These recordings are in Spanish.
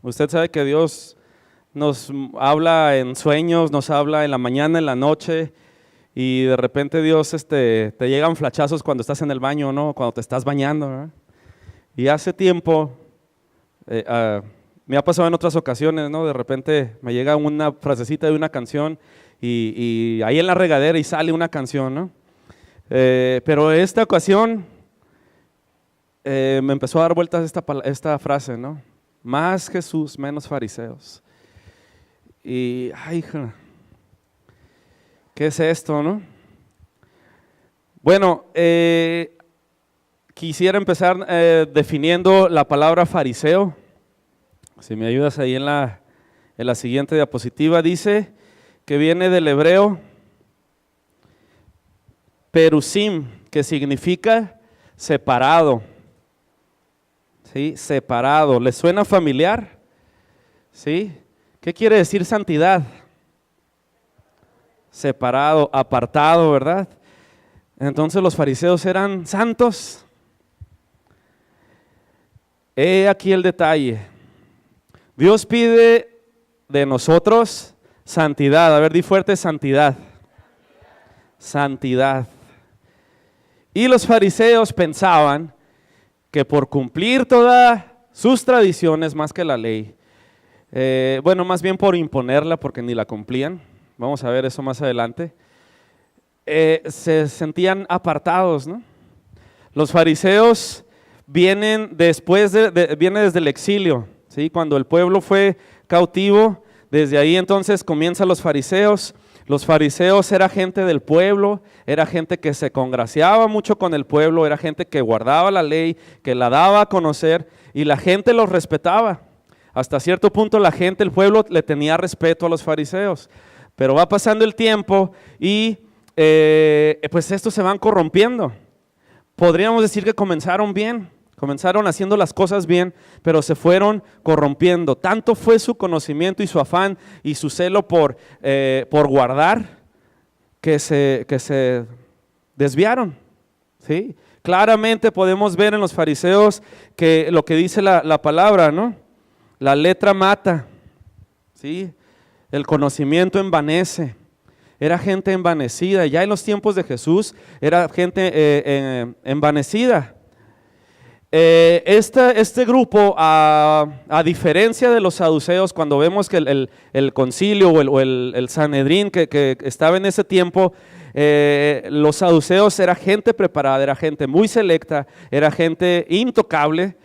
Usted sabe que Dios nos habla en sueños, nos habla en la mañana, en la noche, y de repente Dios te llegan flachazos cuando estás en el baño, ¿no? Cuando te estás bañando, ¿verdad? Y hace tiempo, me ha pasado en otras ocasiones, ¿no? De repente me llega una frasecita de una canción y ahí en la regadera y sale una canción, ¿no? Pero esta ocasión me empezó a dar vueltas esta frase, ¿no? Más Jesús, menos fariseos. Y, ay, hija, ¿qué es esto, no? Bueno, quisiera empezar definiendo la palabra fariseo. Si me ayudas ahí en la siguiente diapositiva, dice que viene del hebreo perusim, que significa separado. ¿Sí? Separado. ¿Les suena familiar? ¿Sí? ¿Qué quiere decir santidad? Separado, apartado, ¿verdad? Entonces los fariseos eran santos. He aquí el detalle. Dios pide de nosotros santidad. A ver, di fuerte, santidad. Santidad. Y los fariseos pensaban que por cumplir todas sus tradiciones más que la ley, bueno, más bien por imponerla porque ni la cumplían, vamos a ver eso más adelante, se sentían apartados, ¿no? Los fariseos vienen viene desde el exilio, ¿sí? Cuando el pueblo fue cautivo, desde ahí entonces comienzan los fariseos. Los fariseos era gente del pueblo, era gente que se congraciaba mucho con el pueblo, era gente que guardaba la ley, que la daba a conocer y la gente los respetaba. Hasta cierto punto la gente, el pueblo le tenía respeto a los fariseos, pero va pasando el tiempo y pues estos se van corrompiendo. Podríamos decir que comenzaron bien, comenzaron haciendo las cosas bien, pero se fueron corrompiendo. Tanto fue su conocimiento y su afán y su celo por guardar que se desviaron, ¿sí? Claramente podemos ver en los fariseos que lo que dice la palabra, ¿no? La letra mata, ¿sí? El conocimiento envanece. Era gente envanecida. Ya en los tiempos de Jesús era gente envanecida. Este grupo, a diferencia de los saduceos, cuando vemos que el concilio o el Sanedrín que estaba en ese tiempo, los saduceos era gente preparada, era gente muy selecta, era gente intocable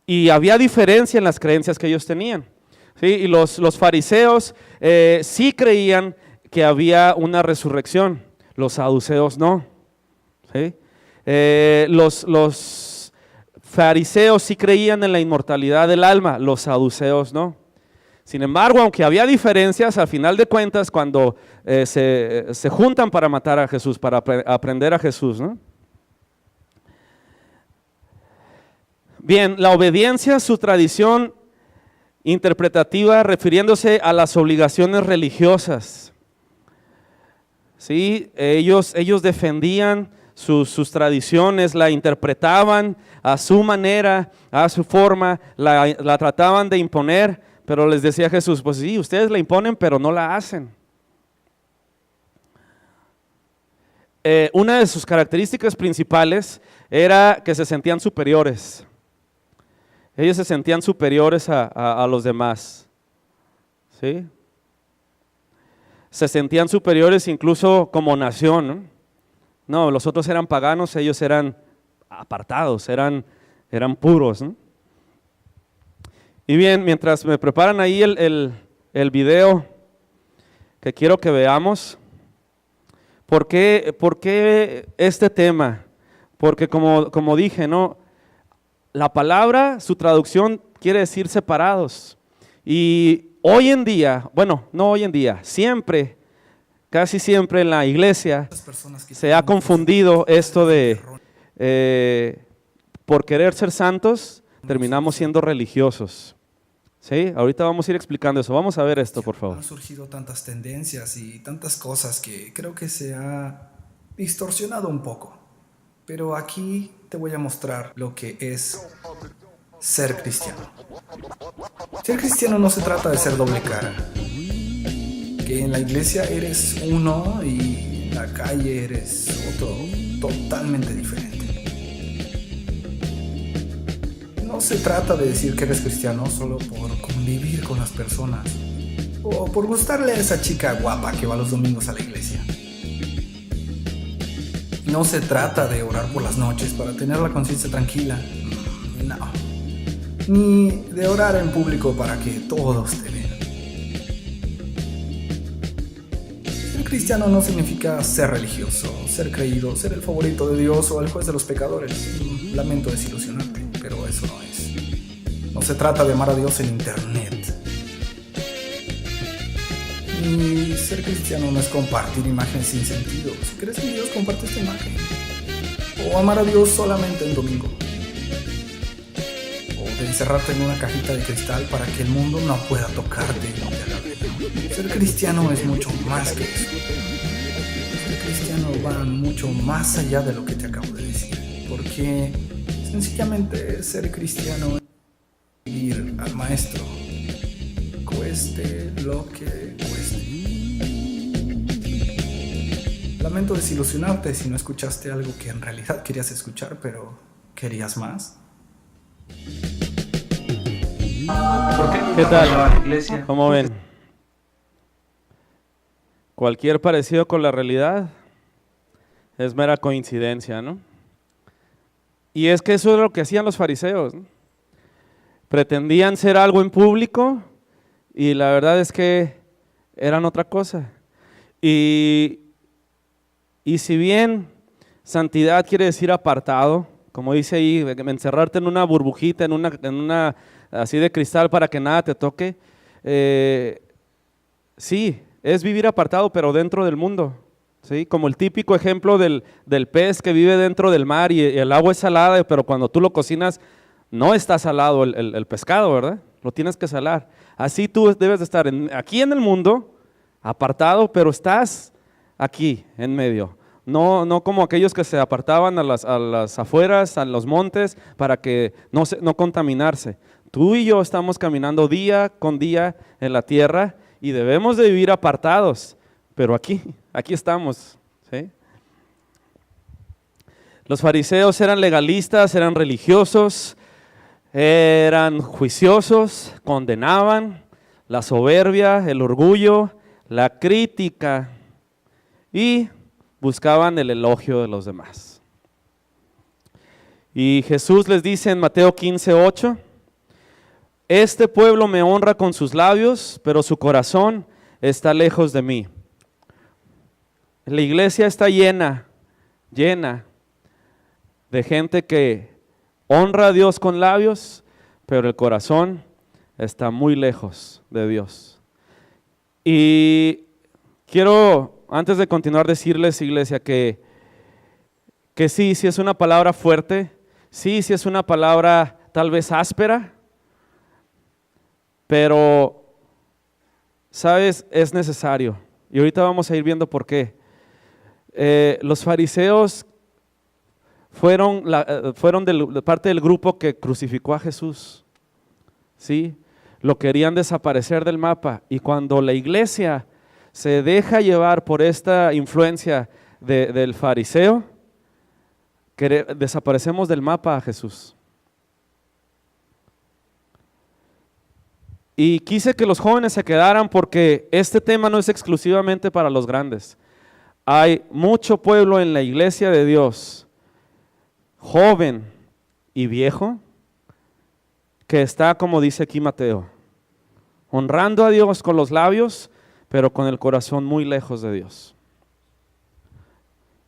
y había diferencia en las creencias que ellos tenían, ¿sí? Y los fariseos sí creían que había una resurrección, los saduceos no, ¿sí? Los fariseos sí creían en la inmortalidad del alma, los saduceos no. Sin embargo, aunque había diferencias, al final de cuentas, cuando se juntan para matar a Jesús, para aprender a Jesús, ¿no? Bien, la obediencia a su tradición interpretativa refiriéndose a las obligaciones religiosas. ¿Sí? Ellos defendían sus tradiciones, la interpretaban a su manera, a su forma, la trataban de imponer, pero les decía Jesús, pues sí, ustedes la imponen, pero no la hacen. Una de sus características principales era que se sentían superiores. Ellos se sentían superiores a los demás, ¿sí? Se sentían superiores incluso como nación, ¿no? No, los otros eran paganos, ellos eran apartados, eran puros, ¿no? Y bien, mientras me preparan ahí el video que quiero que veamos, ¿por qué este tema? Porque como dije, ¿no? La palabra, su traducción quiere decir separados. Y hoy en día, bueno, no hoy en día, siempre, casi siempre en la iglesia se ha confundido esto de por querer ser santos terminamos siendo religiosos. ¿Sí? Ahorita vamos a ir explicando eso. Vamos a ver esto, por favor. Han surgido tantas tendencias y tantas cosas que creo que se ha distorsionado un poco. Pero aquí te voy a mostrar lo que es ser cristiano. Ser cristiano no se trata de ser doble cara. Que en la iglesia eres uno y en la calle eres otro totalmente diferente. No se trata de decir que eres cristiano solo por convivir con las personas o por gustarle a esa chica guapa que va los domingos a la iglesia. No se trata de orar por las noches para tener la conciencia tranquila. No. Ni de orar en público para que todos te vean. Ser cristiano no significa ser religioso, ser creído, ser el favorito de Dios o el juez de los pecadores. Lamento desilusionarte, pero eso no es. No se trata de amar a Dios en internet. Y ser cristiano no es compartir imágenes sin sentido. Si crees en Dios, comparte esta imagen. O amar a Dios solamente en domingo. O de encerrarte en una cajita de cristal para que el mundo no pueda tocarte y no te haga daño. Ser cristiano es mucho más que eso. Ser cristiano va mucho más allá de lo que te acabo de decir. Porque sencillamente ser cristiano es seguir al maestro, cueste lo que cueste. Lamento desilusionarte si no escuchaste algo que en realidad querías escuchar, pero ¿querías más? ¿Qué tal? ¿Cómo ven? Cualquier parecido con la realidad es mera coincidencia, ¿no? Y es que eso es lo que hacían los fariseos, ¿no? Pretendían ser algo en público y la verdad es que eran otra cosa. Y si bien santidad quiere decir apartado, como dice ahí, encerrarte en una burbujita, en una así de cristal para que nada te toque, sí, es vivir apartado pero dentro del mundo, ¿sí? Como el típico ejemplo del pez que vive dentro del mar y el agua es salada, pero cuando tú lo cocinas no está salado el pescado, ¿verdad? Lo tienes que salar. Así tú debes de estar aquí en el mundo, apartado, pero estás aquí en medio. No como aquellos que se apartaban a las afueras, a los montes, para que no contaminarse. Tú y yo estamos caminando día con día en la tierra y debemos de vivir apartados, pero aquí estamos, ¿sí? Los fariseos eran legalistas, eran religiosos, eran juiciosos, condenaban la soberbia, el orgullo, la crítica y buscaban el elogio de los demás. Y Jesús les dice en Mateo 15:8, este pueblo me honra con sus labios, pero su corazón está lejos de mí. La iglesia está llena de gente que honra a Dios con labios, pero el corazón está muy lejos de Dios. Y quiero, antes de continuar, decirles, iglesia, que sí es una palabra fuerte, sí es una palabra tal vez áspera, pero, ¿sabes? Es necesario. Y ahorita vamos a ir viendo por qué. Los fariseos fueron de parte del grupo que crucificó a Jesús, ¿sí? Lo querían desaparecer del mapa, y cuando la iglesia se deja llevar por esta influencia del fariseo, desaparecemos del mapa a Jesús. Y quise que los jóvenes se quedaran porque este tema no es exclusivamente para los grandes. Hay mucho pueblo en la iglesia de Dios, joven y viejo, que está, como dice aquí Mateo, honrando a Dios con los labios, pero con el corazón muy lejos de Dios.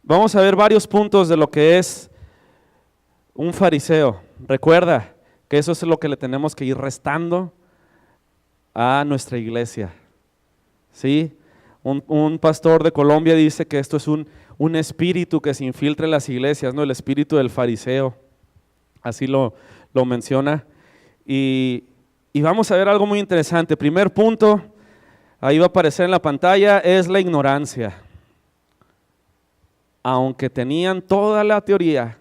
Vamos a ver varios puntos de lo que es un fariseo. Recuerda que eso es lo que le tenemos que ir restando a nuestra iglesia, ¿sí? Un pastor de Colombia dice que esto es un espíritu que se infiltra en las iglesias, ¿no? El espíritu del fariseo, así lo menciona. Y vamos a ver algo muy interesante. Primer punto, ahí va a aparecer en la pantalla, es la ignorancia. Aunque tenían toda la teoría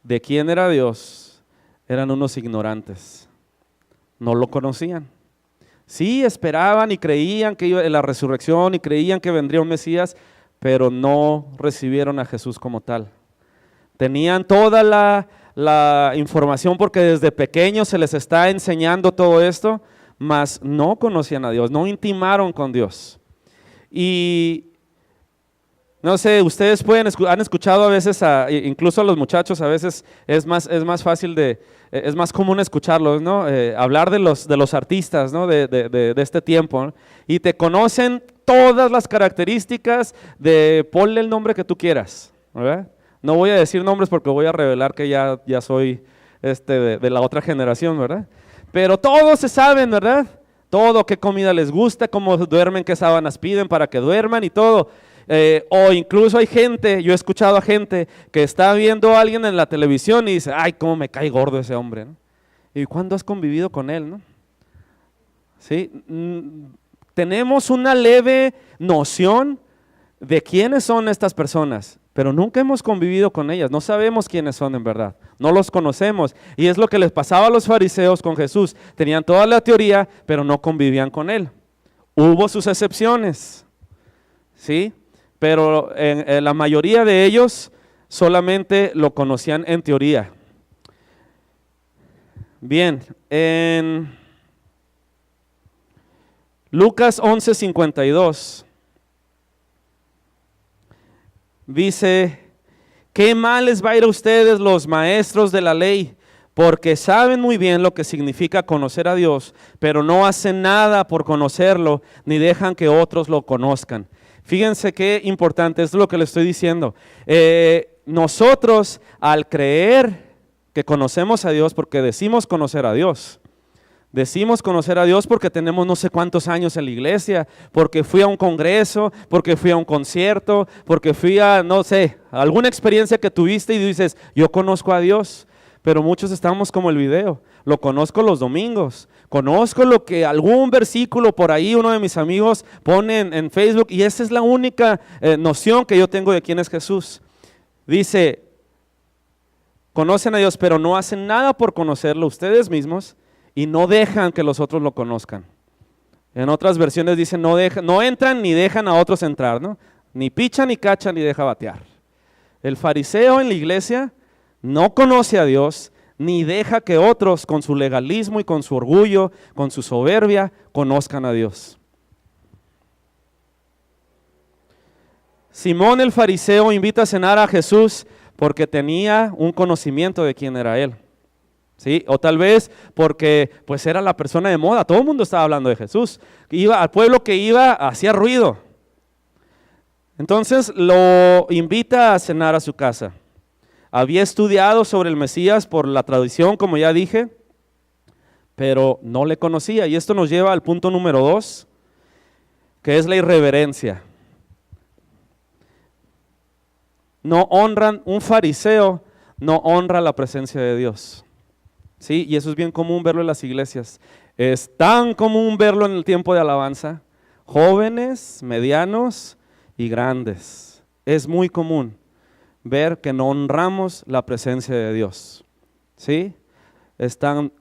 de quién era Dios, eran unos ignorantes. no lo conocían. Sí, esperaban y creían que iba en la resurrección y creían que vendría un Mesías, pero no recibieron a Jesús como tal. Tenían toda la información porque desde pequeños se les está enseñando todo esto, mas no conocían a Dios, no intimaron con Dios. Y no sé, ustedes han escuchado a veces, incluso a los muchachos, a veces es más fácil es más común escucharlos, ¿no? Hablar de los artistas, ¿no? de este tiempo, ¿no? Y te conocen todas las características ponle el nombre que tú quieras, ¿verdad? No voy a decir nombres porque voy a revelar que ya soy de la otra generación, ¿verdad? Pero todos se saben, ¿verdad? Todo, qué comida les gusta, cómo duermen, qué sábanas piden para que duerman y todo. O incluso hay gente, yo he escuchado a gente que está viendo a alguien en la televisión y dice, ay, cómo me cae gordo ese hombre, ¿no? ¿Y cuándo has convivido con él, no? ¿Sí? Tenemos una leve noción de quiénes son estas personas, pero nunca hemos convivido con ellas, no sabemos quiénes son en verdad, no los conocemos. Y es lo que les pasaba a los fariseos con Jesús, tenían toda la teoría, pero no convivían con él. Hubo sus excepciones, ¿sí? Pero en la mayoría de ellos solamente lo conocían en teoría. Bien, en Lucas 11:52 dice, qué mal les va a ir a ustedes los maestros de la ley, porque saben muy bien lo que significa conocer a Dios, pero no hacen nada por conocerlo, ni dejan que otros lo conozcan. Fíjense qué importante es lo que le estoy diciendo. Nosotros al creer que conocemos a Dios, porque decimos conocer a Dios porque tenemos no sé cuántos años en la iglesia, porque fui a un congreso, porque fui a un concierto, porque fui a, no sé, alguna experiencia que tuviste y dices, yo conozco a Dios. Pero muchos estamos como el video, lo conozco los domingos, conozco lo que algún versículo por ahí uno de mis amigos pone en Facebook y esa es la única noción que yo tengo de quién es Jesús. Dice, conocen a Dios pero no hacen nada por conocerlo ustedes mismos y no dejan que los otros lo conozcan. En otras versiones dicen no entran ni dejan a otros entrar, ¿no? Ni picha ni cacha ni deja batear. El fariseo en la iglesia no conoce a Dios, ni deja que otros con su legalismo y con su orgullo, con su soberbia, conozcan a Dios. Simón el fariseo invita a cenar a Jesús porque tenía un conocimiento de quién era Él. ¿Sí? O tal vez porque pues era la persona de moda, todo el mundo estaba hablando de Jesús. Al pueblo que iba hacía ruido. Entonces lo invita a cenar a su casa. Había estudiado sobre el Mesías por la tradición, como ya dije, pero no le conocía. Y esto nos lleva al punto número 2, que es la irreverencia. Un fariseo no honra la presencia de Dios. ¿Sí? Y eso es bien común verlo en las iglesias. Es tan común verlo en el tiempo de alabanza, jóvenes, medianos y grandes. Es muy común ver que no honramos la presencia de Dios, ¿sí? Están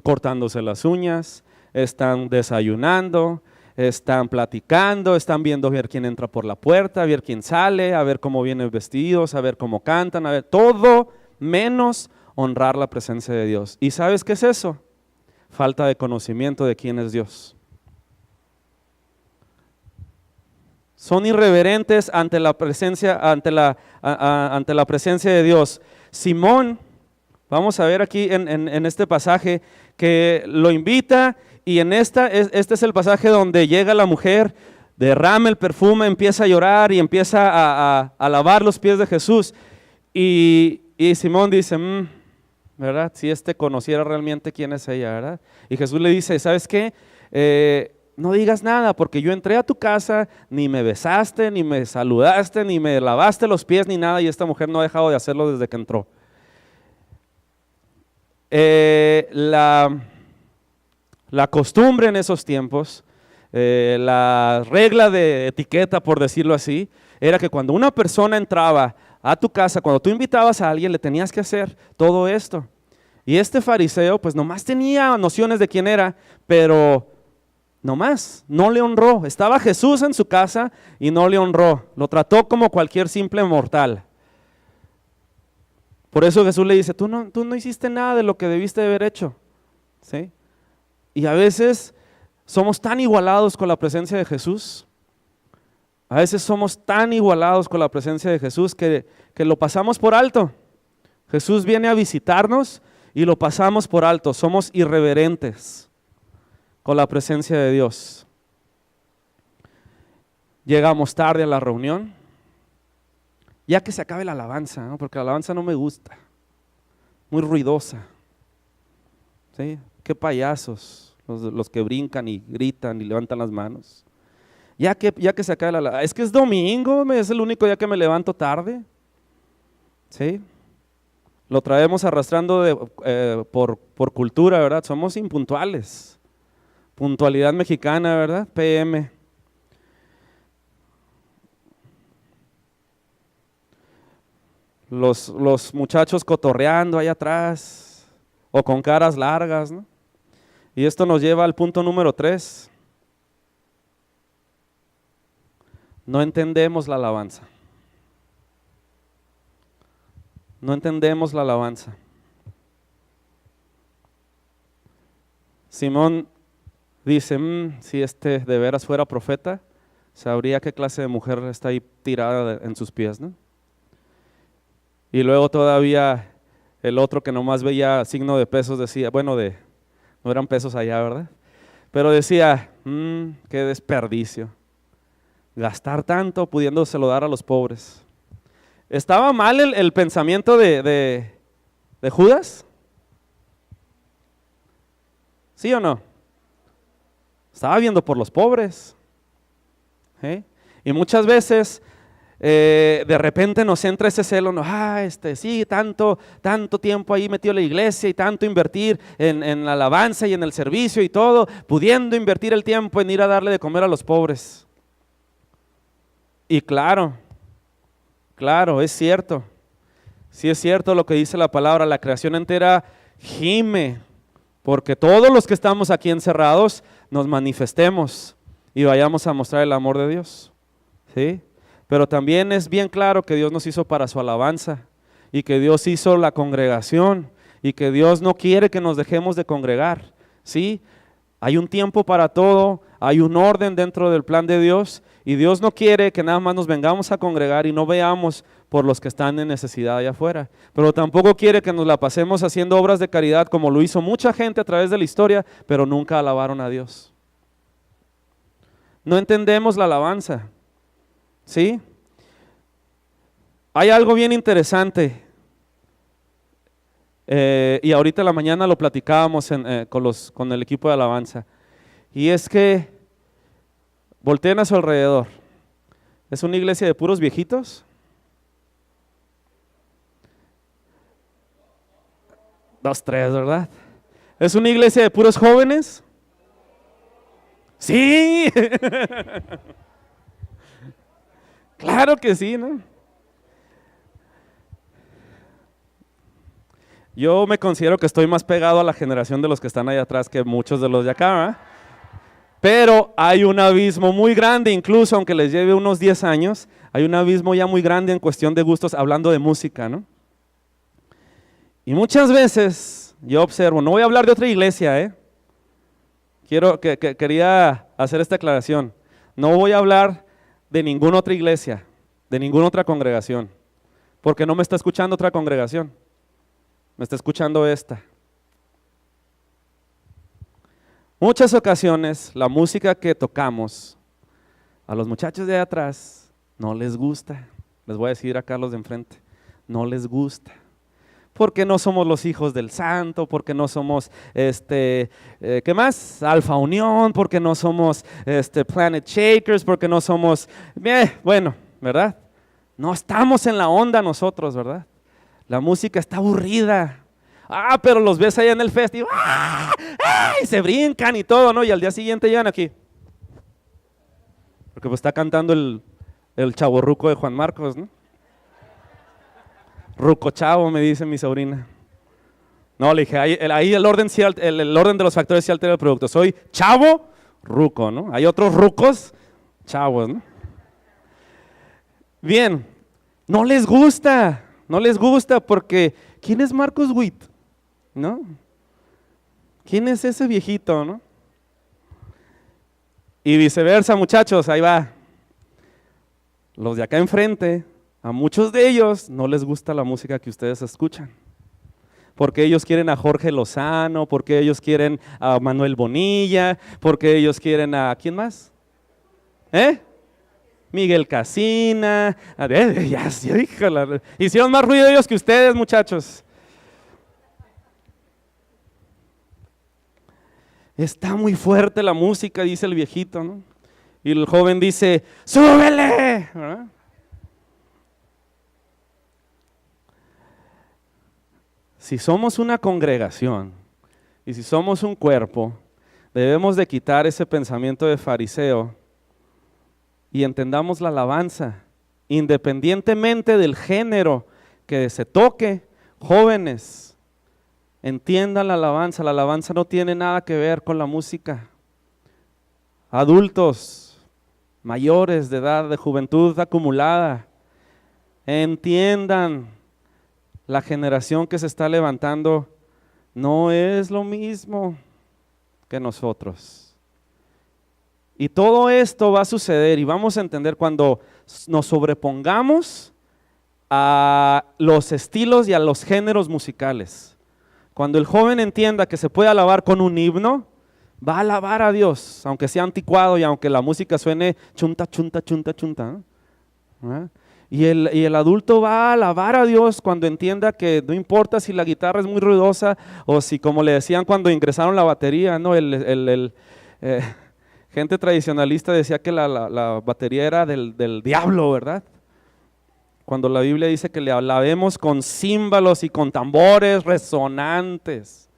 cortándose las uñas, están desayunando, están platicando, están viendo a ver quién entra por la puerta, a ver quién sale, a ver cómo vienen vestidos, a ver cómo cantan, a ver todo menos honrar la presencia de Dios. ¿Y sabes qué es eso? Falta de conocimiento de quién es Dios. Son irreverentes ante la presencia de Dios. Simón, vamos a ver aquí en este pasaje que lo invita y este es el pasaje donde llega la mujer, derrama el perfume, empieza a llorar y empieza a lavar los pies de Jesús. Y Simón dice, ¿verdad? Si conociera realmente quién es ella, ¿verdad? Y Jesús le dice, ¿sabes qué? No digas nada porque yo entré a tu casa, ni me besaste, ni me saludaste, ni me lavaste los pies, ni nada, y esta mujer no ha dejado de hacerlo desde que entró. La costumbre en esos tiempos, la regla de etiqueta, por decirlo así, era que cuando una persona entraba a tu casa, cuando tú invitabas a alguien, le tenías que hacer todo esto. Y este fariseo pues nomás tenía nociones de quién era, pero nomás, no le honró. Estaba Jesús en su casa y no le honró. Lo trató como cualquier simple mortal. Por eso Jesús le dice, tú no hiciste nada de lo que debiste de haber hecho. ¿Sí? Y a veces somos tan igualados con la presencia de Jesús. A veces somos tan igualados con la presencia de Jesús que lo pasamos por alto. Jesús viene a visitarnos y lo pasamos por alto. Somos irreverentes con la presencia de Dios. Llegamos tarde a la reunión, ya que se acabe la alabanza, ¿no? Porque la alabanza no me gusta, muy ruidosa. ¿Sí? Qué payasos, los que brincan y gritan y levantan las manos. Ya que se acabe la alabanza, es que es domingo, es el único día que me levanto tarde. ¿Sí? Lo traemos arrastrando por cultura, ¿verdad? Somos impuntuales. Puntualidad mexicana, ¿verdad? PM. Los muchachos cotorreando ahí atrás o con caras largas, ¿no? Y esto nos lleva al punto número 3. No entendemos la alabanza. No entendemos la alabanza. Simón dice, si este de veras fuera profeta, sabría qué clase de mujer está ahí tirada en sus pies, ¿no? Y luego todavía el otro que nomás veía signo de pesos decía, bueno, no eran pesos allá, ¿verdad? Pero decía, qué desperdicio, gastar tanto pudiéndoselo dar a los pobres. ¿Estaba mal el pensamiento de Judas? ¿Sí o no? Estaba viendo por los pobres. ¿Sí? Y muchas veces de repente nos entra ese celo, no, sí, tanto tiempo ahí metido en la iglesia y tanto invertir en la alabanza y en el servicio y todo, pudiendo invertir el tiempo en ir a darle de comer a los pobres. Y claro, es cierto, sí es cierto lo que dice la palabra, la creación entera gime, porque todos los que estamos aquí encerrados nos manifestemos y vayamos a mostrar el amor de Dios, ¿sí? Pero también es bien claro que Dios nos hizo para su alabanza y que Dios hizo la congregación y que Dios no quiere que nos dejemos de congregar, ¿sí? Hay un tiempo para todo, hay un orden dentro del plan de Dios y Dios no quiere que nada más nos vengamos a congregar y no veamos por los que están en necesidad allá afuera, pero tampoco quiere que nos la pasemos haciendo obras de caridad como lo hizo mucha gente a través de la historia, pero nunca alabaron a Dios. No entendemos la alabanza, ¿sí? Hay algo bien interesante y ahorita en la mañana lo platicábamos con el equipo de alabanza, y es que volteen a su alrededor. ¿Es una iglesia de puros viejitos? Dos, tres, ¿verdad? ¿Es una iglesia de puros jóvenes? Sí. Claro que sí, ¿no? Yo me considero que estoy más pegado a la generación de los que están allá atrás que muchos de los de acá, ¿verdad? Pero hay un abismo muy grande, incluso aunque les lleve unos 10 años, hay un abismo ya muy grande en cuestión de gustos, hablando de música, ¿no? Y muchas veces yo observo, no voy a hablar de otra iglesia, quería hacer esta aclaración, no voy a hablar de ninguna otra iglesia, de ninguna otra congregación, porque no me está escuchando otra congregación, me está escuchando esta. Muchas ocasiones la música que tocamos a los muchachos de allá atrás no les gusta, les voy a decir acá a los de enfrente, no les gusta. Porque no somos los hijos del santo, porque no somos, ¿qué más? Alfa Unión, porque no somos Planet Shakers, porque no somos, bueno, ¿verdad? No estamos en la onda nosotros, ¿verdad? La música está aburrida. Pero los ves allá en el festival, y se brincan y todo, ¿no? Y al día siguiente llegan aquí. Porque pues está cantando el chavorruco de Juan Marcos, ¿no? Ruco chavo, me dice mi sobrina. No, le dije, ahí el orden, sí, el orden de los factores sí altera el producto. Soy chavo, ruco, ¿no? Hay otros rucos, chavos, ¿no? Bien, no les gusta porque ¿quién es Marcos Witt? ¿No? ¿Quién es ese viejito, no? Y viceversa, muchachos, ahí va. Los de acá enfrente, a muchos de ellos no les gusta la música que ustedes escuchan. Porque ellos quieren a Jorge Lozano, porque ellos quieren a Manuel Bonilla, porque ellos quieren a ¿quién más? Miguel Casina. Híjole, hicieron más ruido ellos que ustedes, muchachos. Está muy fuerte la música, dice el viejito, ¿no? Y el joven dice, ¡súbele! ¿verdad? Si somos una congregación y si somos un cuerpo, debemos de quitar ese pensamiento de fariseo y entendamos la alabanza, independientemente del género que se toque. Jóvenes, entiendan la alabanza no tiene nada que ver con la música. Adultos, mayores de edad, de juventud acumulada, entiendan, la generación que se está levantando no es lo mismo que nosotros. Y todo esto va a suceder y vamos a entender cuando nos sobrepongamos a los estilos y a los géneros musicales. Cuando el joven entienda que se puede alabar con un himno, va a alabar a Dios, aunque sea anticuado y aunque la música suene chunta, chunta, chunta, chunta, ¿no? Y el adulto va a alabar a Dios cuando entienda que no importa si la guitarra es muy ruidosa o si, como le decían cuando ingresaron la batería, ¿no? Gente tradicionalista decía que la batería era del diablo, ¿verdad? Cuando la Biblia dice que le alabemos con címbalos y con tambores resonantes.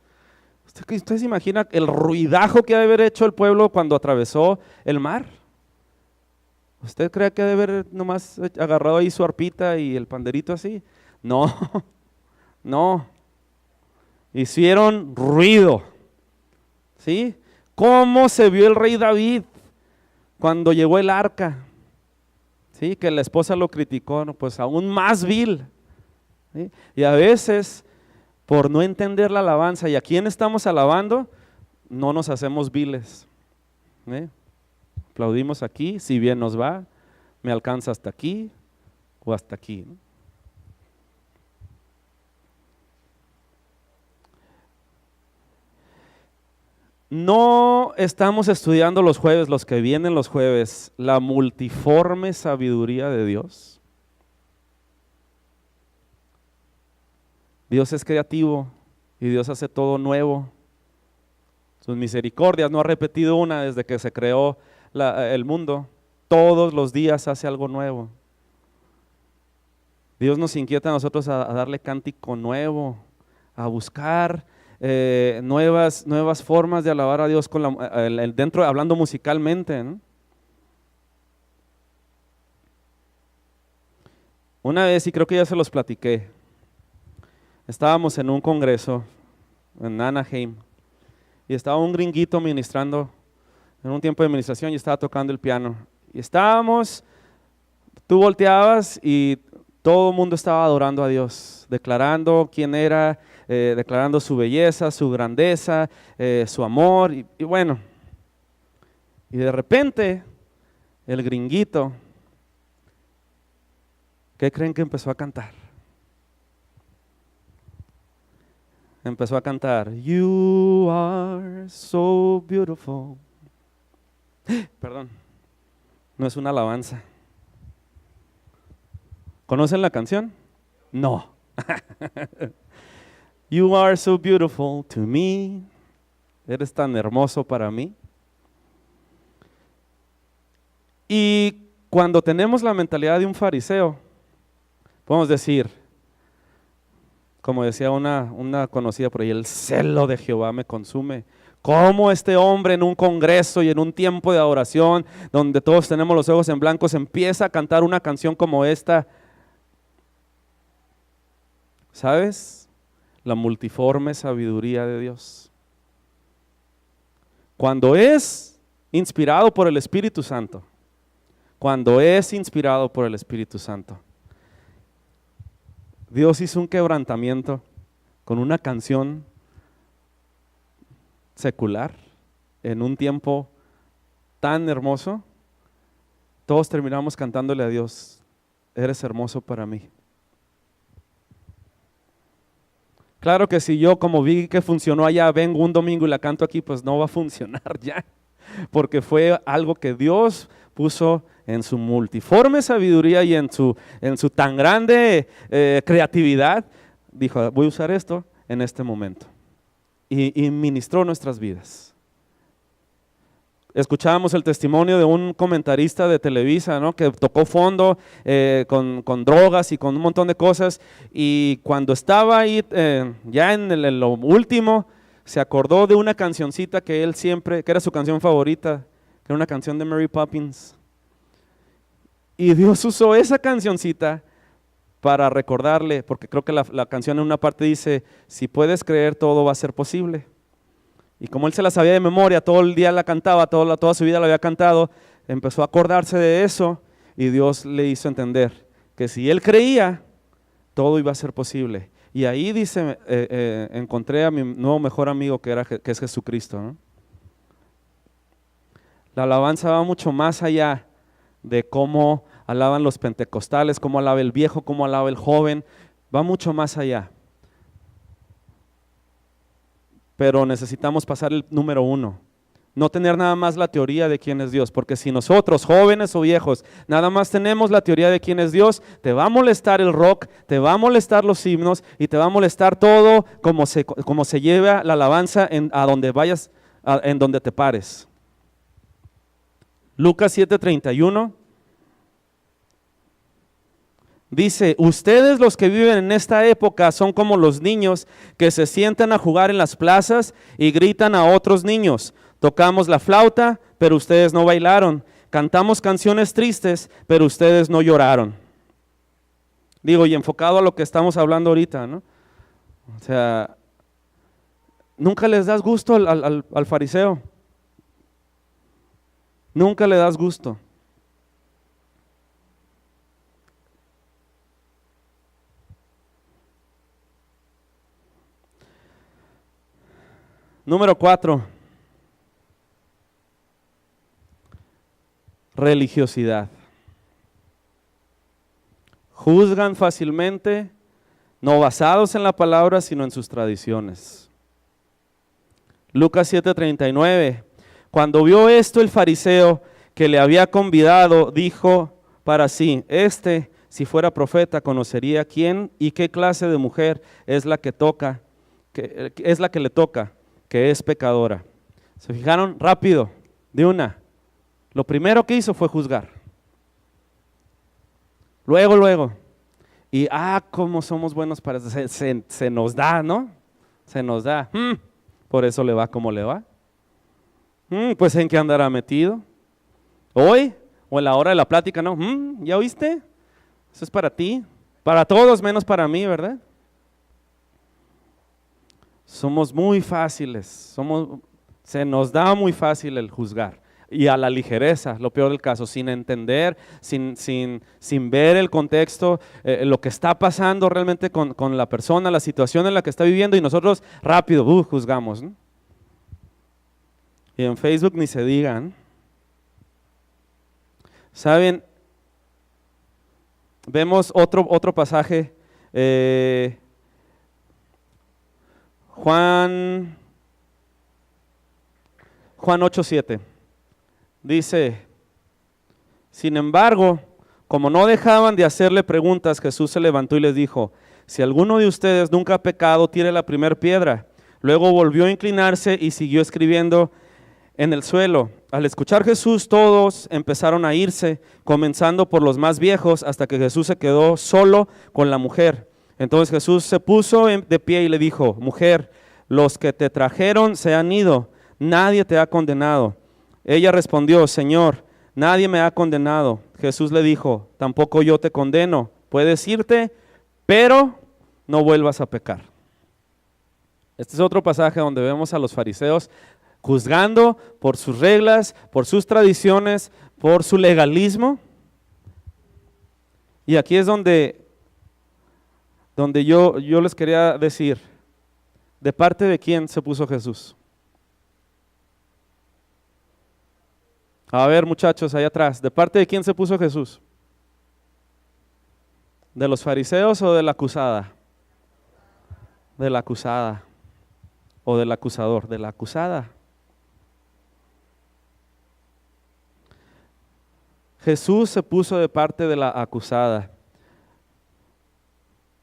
¿Usted se imagina el ruidajo que ha de haber hecho el pueblo cuando atravesó el mar? ¿Usted cree que ha de haber nomás agarrado ahí su arpita y el panderito así? No, no. Hicieron ruido. ¿Sí? ¿Cómo se vio el rey David cuando llegó el arca? ¿Sí? Que la esposa lo criticó, ¿no? Pues aún más vil. ¿Sí? Y a veces, por no entender la alabanza y a quién estamos alabando, no nos hacemos viles. ¿Sí? Aplaudimos aquí, si bien nos va, me alcanza hasta aquí o hasta aquí, ¿no? No estamos estudiando los jueves, los que vienen los jueves, la multiforme sabiduría de Dios. Dios es creativo y Dios hace todo nuevo. Sus misericordias no ha repetido una desde que se creó el mundo. Todos los días hace algo nuevo. Dios nos inquieta a nosotros a darle cántico nuevo, a buscar nuevas formas de alabar a Dios dentro, hablando musicalmente, ¿no? Una vez, y creo que ya se los platiqué, estábamos en un congreso en Anaheim y estaba un gringuito ministrando en un tiempo de administración y estaba tocando el piano. Y tú volteabas y todo el mundo estaba adorando a Dios, declarando quién era, declarando su belleza, su grandeza, su amor. Y bueno, y de repente el gringuito, ¿qué creen que empezó a cantar? Empezó a cantar, You are so beautiful. Perdón, no es una alabanza. ¿Conocen la canción? No. You are so beautiful to me. Eres tan hermoso para mí. Y cuando tenemos la mentalidad de un fariseo, podemos decir, como decía una conocida por ahí, el celo de Jehová me consume. ¿Cómo este hombre en un congreso y en un tiempo de adoración, donde todos tenemos los ojos en blanco, empieza a cantar una canción como esta? ¿Sabes? la multiforme sabiduría de Dios. Cuando es inspirado por el Espíritu Santo, Dios hizo un quebrantamiento con una canción secular en un tiempo tan hermoso. Todos terminamos cantándole a Dios: eres hermoso para mí. Claro que si yo, como vi que funcionó allá, vengo un domingo y la canto aquí, pues no va a funcionar ya, porque fue algo que Dios puso en su multiforme sabiduría y en su tan grande creatividad. Dijo: voy a usar esto en este momento, y ministró nuestras vidas. Escuchábamos el testimonio de un comentarista de Televisa, ¿no?, que tocó fondo con drogas y con un montón de cosas, y cuando estaba ahí ya en lo último, se acordó de una cancioncita que él siempre, que era su canción favorita, que era una canción de Mary Poppins, y Dios usó esa cancioncita para recordarle, porque creo que la canción en una parte dice: si puedes creer, todo va a ser posible. Y como él se la sabía de memoria, todo el día la cantaba, toda su vida la había cantado, empezó a acordarse de eso, y Dios le hizo entender que si él creía, todo iba a ser posible. Y ahí dice, encontré a mi nuevo mejor amigo que es Jesucristo, ¿no? La alabanza va mucho más allá de cómo alaban los pentecostales, cómo alaba el viejo, cómo alaba el joven, va mucho más allá. Pero necesitamos pasar el número 1, no tener nada más la teoría de quién es Dios, porque si nosotros, jóvenes o viejos, nada más tenemos la teoría de quién es Dios, te va a molestar el rock, te va a molestar los himnos y te va a molestar todo como se lleva la alabanza a donde vayas, en donde te pares. Lucas 7:31 dice: ustedes, los que viven en esta época, son como los niños que se sientan a jugar en las plazas y gritan a otros niños: tocamos la flauta, pero ustedes no bailaron, cantamos canciones tristes, pero ustedes no lloraron. Digo, y enfocado a lo que estamos hablando ahorita, ¿no? O sea, nunca les das gusto al fariseo, nunca le das gusto. Número 4, religiosidad. Juzgan fácilmente, no basados en la palabra, sino en sus tradiciones. Lucas 7:39, cuando vio esto el fariseo que le había convidado, dijo para sí: si fuera profeta, conocería quién y qué clase de mujer es la que le toca, que es pecadora. ¿Se fijaron? Rápido, de una. Lo primero que hizo fue juzgar. Luego. Y cómo somos buenos para eso. Se nos da, ¿no? Se nos da. Por eso le va como le va. Pues ¿en qué andará metido? Hoy, o en la hora de la plática, ¿no? ¿Ya oíste? Eso es para ti. Para todos menos para mí, ¿verdad? Somos muy fáciles, se nos da muy fácil el juzgar, y a la ligereza, lo peor del caso, sin entender, sin ver el contexto, lo que está pasando realmente con la persona, la situación en la que está viviendo, y nosotros rápido juzgamos, ¿no? Y en Facebook ni se digan. ¿Saben? Vemos otro pasaje, Juan 8:7, dice: sin embargo, como no dejaban de hacerle preguntas, Jesús se levantó y les dijo: si alguno de ustedes nunca ha pecado, tire la primera piedra. Luego volvió a inclinarse y siguió escribiendo en el suelo. Al escuchar Jesús, todos empezaron a irse, comenzando por los más viejos, hasta que Jesús se quedó solo con la mujer. Entonces Jesús se puso de pie y le dijo: mujer, los que te trajeron se han ido, nadie te ha condenado. Ella respondió: Señor, nadie me ha condenado. Jesús le dijo: tampoco yo te condeno, puedes irte, pero no vuelvas a pecar. Este es otro pasaje donde vemos a los fariseos juzgando por sus reglas, por sus tradiciones, por su legalismo. Y aquí es donde yo les quería decir, ¿de parte de quién se puso Jesús? A ver, muchachos, allá atrás, ¿de parte de quién se puso Jesús? ¿De los fariseos o de la acusada? De la acusada. ¿O del acusador? De la acusada. Jesús se puso de parte de la acusada.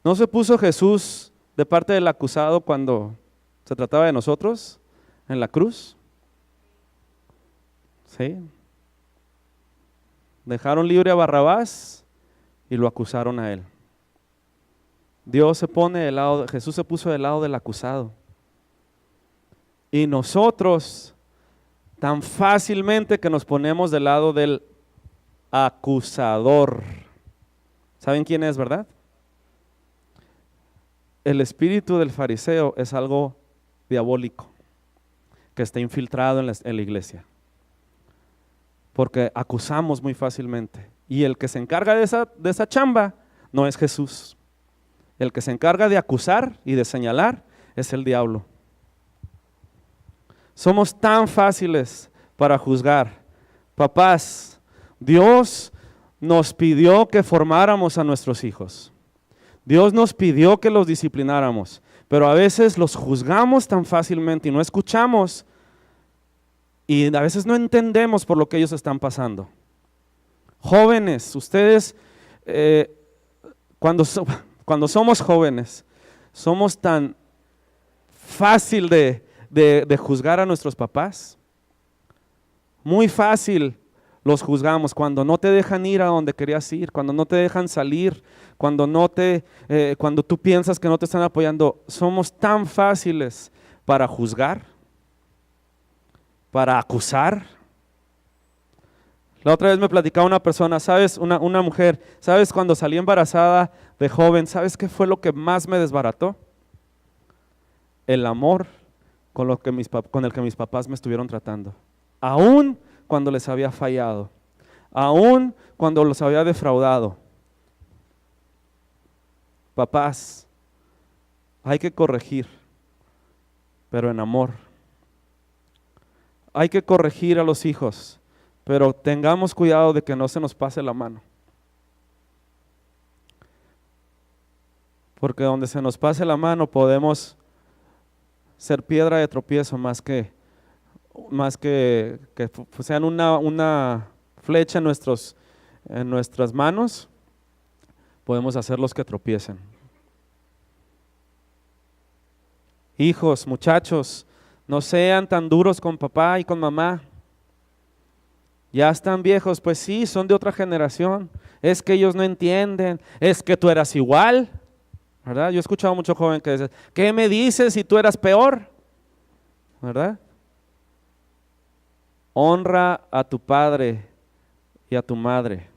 ¿No se puso Jesús de parte del acusado cuando se trataba de nosotros en la cruz? ¿Sí? Dejaron libre a Barrabás y lo acusaron a él. Jesús se puso del lado del acusado. Y nosotros tan fácilmente que nos ponemos del lado del acusador. ¿Saben quién es, verdad? El espíritu del fariseo es algo diabólico que está infiltrado en la iglesia. Porque acusamos muy fácilmente. Y el que se encarga de esa chamba no es Jesús. El que se encarga de acusar y de señalar es el diablo. Somos tan fáciles para juzgar. Papás, Dios nos pidió que formáramos a nuestros hijos. Dios nos pidió que los disciplináramos, pero a veces los juzgamos tan fácilmente y no escuchamos y a veces no entendemos por lo que ellos están pasando. Jóvenes, ustedes cuando somos jóvenes, somos tan fácil de juzgar a nuestros papás. Muy fácil los juzgamos cuando no te dejan ir a donde querías ir, cuando no te dejan salir, cuando tú piensas que no te están apoyando. Somos tan fáciles para juzgar, para acusar. La otra vez me platicaba una persona, ¿sabes? Una mujer, ¿sabes? Cuando salí embarazada de joven, ¿sabes qué fue lo que más me desbarató? El amor con el que mis papás me estuvieron tratando. Aún cuando les había fallado, aún cuando los había defraudado. Papás, hay que corregir, pero en amor. Hay que corregir a los hijos, pero tengamos cuidado de que no se nos pase la mano. Porque donde se nos pase la mano podemos ser piedra de tropiezo más que sean una flecha en nuestras manos, podemos hacerlos que tropiecen. Hijos, muchachos, no sean tan duros con papá y con mamá. Ya están viejos, pues sí, son de otra generación. Es que ellos no entienden, es que tú eras igual, ¿verdad? Yo he escuchado a mucho joven que dice, ¿qué me dices si tú eras peor? ¿Verdad? Honra a tu padre y a tu madre.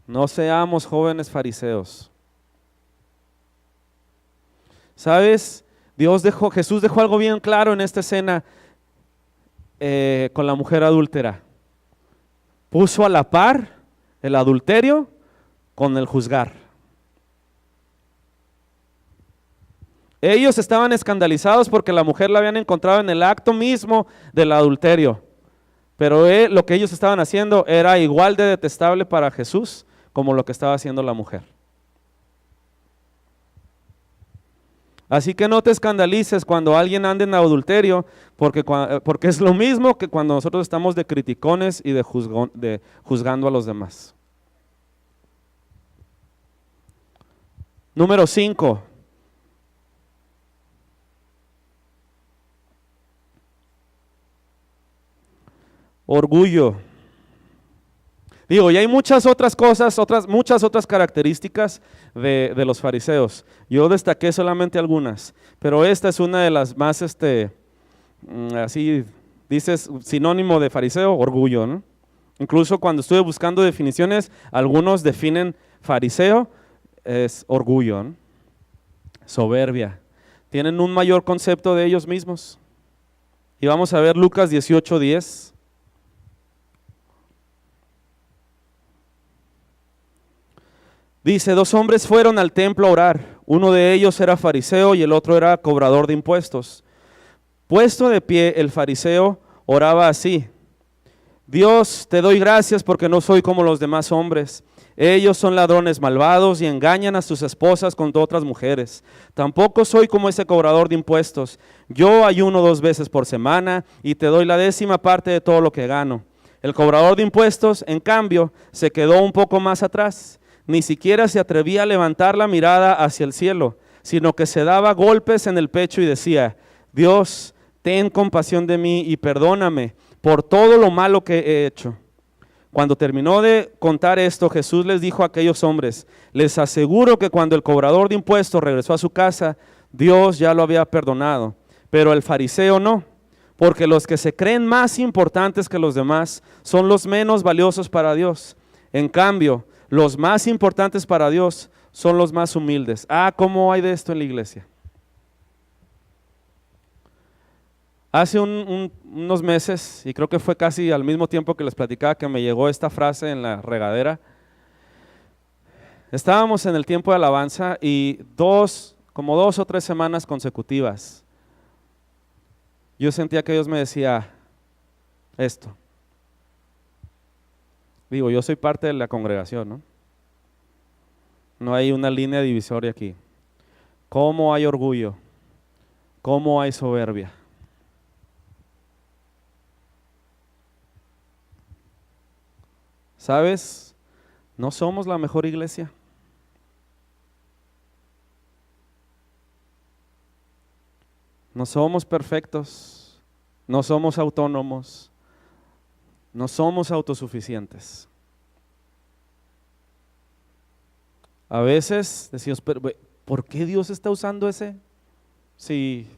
No seamos jóvenes fariseos. ¿Sabes? Jesús dejó algo bien claro en esta escena con la mujer adúltera. Puso a la par el adulterio con el juzgar. Ellos estaban escandalizados porque la mujer la habían encontrado en el acto mismo del adulterio. Pero lo que ellos estaban haciendo era igual de detestable para Jesús como lo que estaba haciendo la mujer. Así que no te escandalices cuando alguien ande en adulterio, porque es lo mismo que cuando nosotros estamos de criticones y de juzgando a los demás. Número 5. Orgullo. Digo, y hay muchas otras cosas, muchas otras características de los fariseos. Yo destaqué solamente algunas, pero esta es una de las más, así dices, sinónimo de fariseo, orgullo, ¿no? Incluso cuando estuve buscando definiciones, algunos definen fariseo, es orgullo, ¿no? Soberbia. tienen un mayor concepto de ellos mismos. Y vamos a ver Lucas 18:10. Dice, 2 hombres fueron al templo a orar. Uno de ellos era fariseo y el otro era cobrador de impuestos. Puesto de pie, el fariseo oraba así: Dios, te doy gracias porque no soy como los demás hombres. Ellos son ladrones malvados y engañan a sus esposas con otras mujeres. Tampoco soy como ese cobrador de impuestos. Yo ayuno 2 veces por semana y te doy la 10ª parte de todo lo que gano. El cobrador de impuestos, en cambio, se quedó un poco más atrás. Ni siquiera se atrevía a levantar la mirada hacia el cielo, sino que se daba golpes en el pecho y decía: Dios, ten compasión de mí y perdóname por todo lo malo que he hecho. Cuando terminó de contar esto, Jesús les dijo a aquellos hombres: les aseguro que cuando el cobrador de impuestos regresó a su casa, Dios ya lo había perdonado, pero el fariseo no, porque los que se creen más importantes que los demás son los menos valiosos para Dios. En cambio, los más importantes para Dios son los más humildes. ¿Cómo hay de esto en la iglesia? Hace unos meses, y creo que fue casi al mismo tiempo que les platicaba, que me llegó esta frase en la regadera. Estábamos en el tiempo de alabanza y como 2 o 3 semanas consecutivas, yo sentía que Dios me decía esto. Digo, yo soy parte de la congregación, ¿no? No hay una línea divisoria aquí. ¿Cómo hay orgullo? ¿Cómo hay soberbia? ¿Sabes? No somos la mejor iglesia. No somos perfectos. No somos autónomos. No somos autosuficientes. A veces decimos, pero ¿por qué Dios está usando ese? Si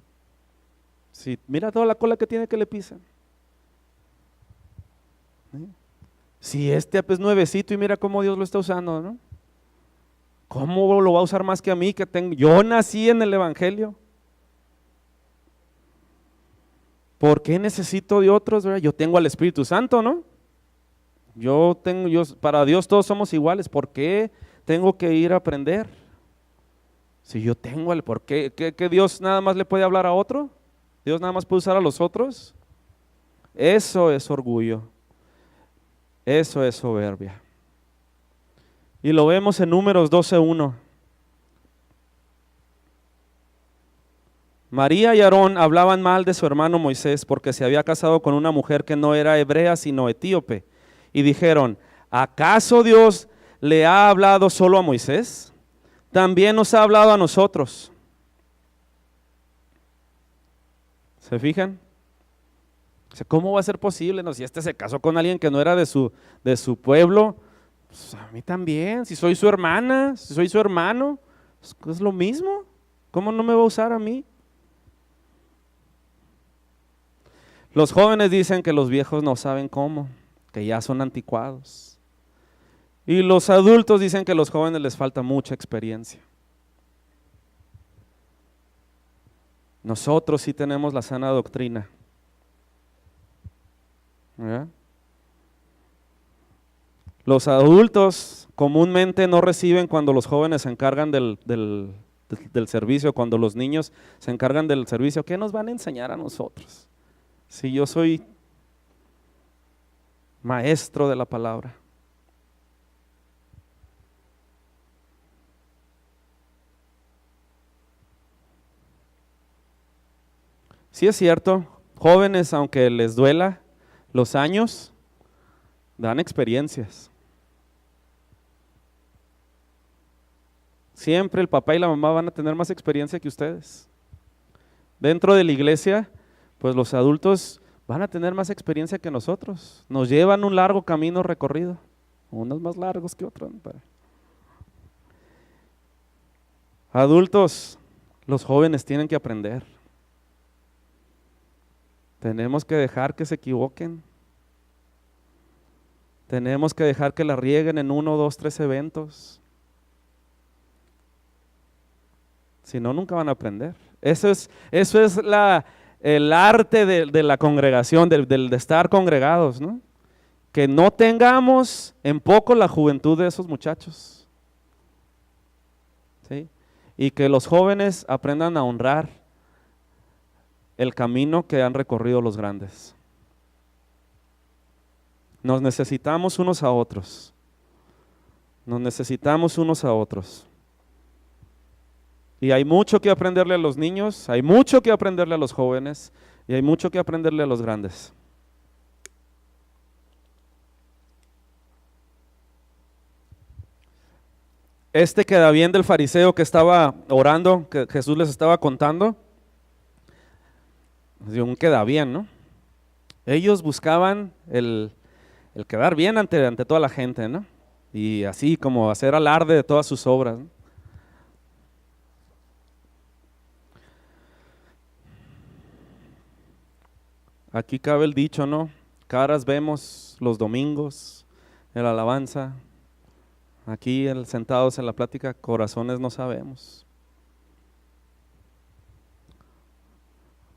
mira toda la cola que tiene que le pisan. ¿Sí? Si este es nuevecito y mira cómo Dios lo está usando, ¿no? ¿Cómo lo va a usar más que a mí yo nací en el evangelio? ¿Por qué necesito de otros? ¿Verdad? Yo tengo al Espíritu Santo, ¿no? Para Dios todos somos iguales. ¿Por qué tengo que ir a aprender? Si yo tengo ¿por qué? ¿Que Dios nada más le puede hablar a otro? ¿Dios nada más puede usar a los otros? Eso es orgullo. Eso es soberbia. Y lo vemos en Números 12:1. María y Aarón hablaban mal de su hermano Moisés porque se había casado con una mujer que no era hebrea sino etíope. Y dijeron: ¿acaso Dios le ha hablado solo a Moisés? También nos ha hablado a nosotros. ¿Se fijan? ¿Cómo va a ser posible? No, si este se casó con alguien que no era de su pueblo, pues a mí también. Si soy su hermana, si soy su hermano, es lo mismo. ¿Cómo no me va a usar a mí? Los jóvenes dicen que los viejos no saben cómo, que ya son anticuados. Y los adultos dicen que a los jóvenes les falta mucha experiencia. Nosotros sí tenemos la sana doctrina. ¿Verdad? Los adultos comúnmente no reciben cuando los jóvenes se encargan del servicio, cuando los niños se encargan del servicio. ¿Qué nos van a enseñar a nosotros? Si yo soy maestro de la palabra. Sí es cierto, jóvenes, aunque les duela, los años dan experiencias. Siempre el papá y la mamá van a tener más experiencia que ustedes. Dentro de la iglesia, pues los adultos van a tener más experiencia que nosotros. Nos llevan un largo camino recorrido, unos más largos que otros. Adultos, los jóvenes tienen que aprender. Tenemos que dejar que se equivoquen. Tenemos que dejar que la rieguen en 1, 2, 3 eventos. Si no, nunca van a aprender. Eso es el arte de la congregación, de estar congregados, ¿no? Que no tengamos en poco la juventud de esos muchachos, ¿sí? Y que los jóvenes aprendan a honrar el camino que han recorrido los grandes. Nos necesitamos unos a otros. Nos necesitamos unos a otros. Y hay mucho que aprenderle a los niños, hay mucho que aprenderle a los jóvenes y hay mucho que aprenderle a los grandes. Queda bien del fariseo que estaba orando, que Jesús les estaba contando. Un queda bien, ¿no? Ellos buscaban el quedar bien ante toda la gente, ¿no? Y así como hacer alarde de todas sus obras, ¿no? Aquí cabe el dicho, ¿no? Caras vemos los domingos en la alabanza. Aquí sentados en la plática, corazones no sabemos.